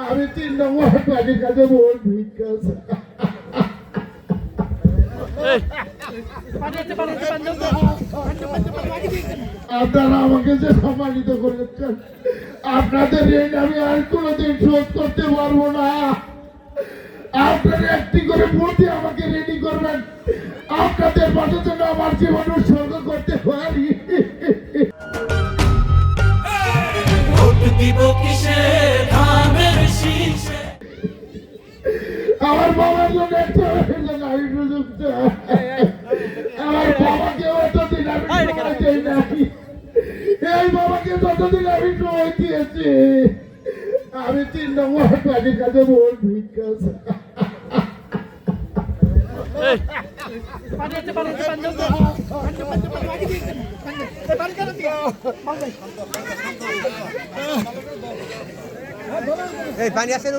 আমি 3 নম্বর পানির কাছে ভোট ভিক্ষা আপনারা আমাকে যে সম্মানিত করেছেন, আপনাদের ঋণ আমি আর কোনোদিন শোধ করতে পারবো না। আপনারা একটি করে ভোটে আমাকে রেডি করবেন, আপনাদের পাশে যেন আমার জীবন উৎসর্গ করতে পারি। আমার বাবার জন্য একটা গাড়ি সুযোগ চাই। আমার বাবাকে এতদিন আমি সময় দিই নাই, এই বাবাকে যতদিন আমি সময় দিয়েছি, আমি 3 নম্বর পানির কাছে ভোট ভিক্ষা পানি আছে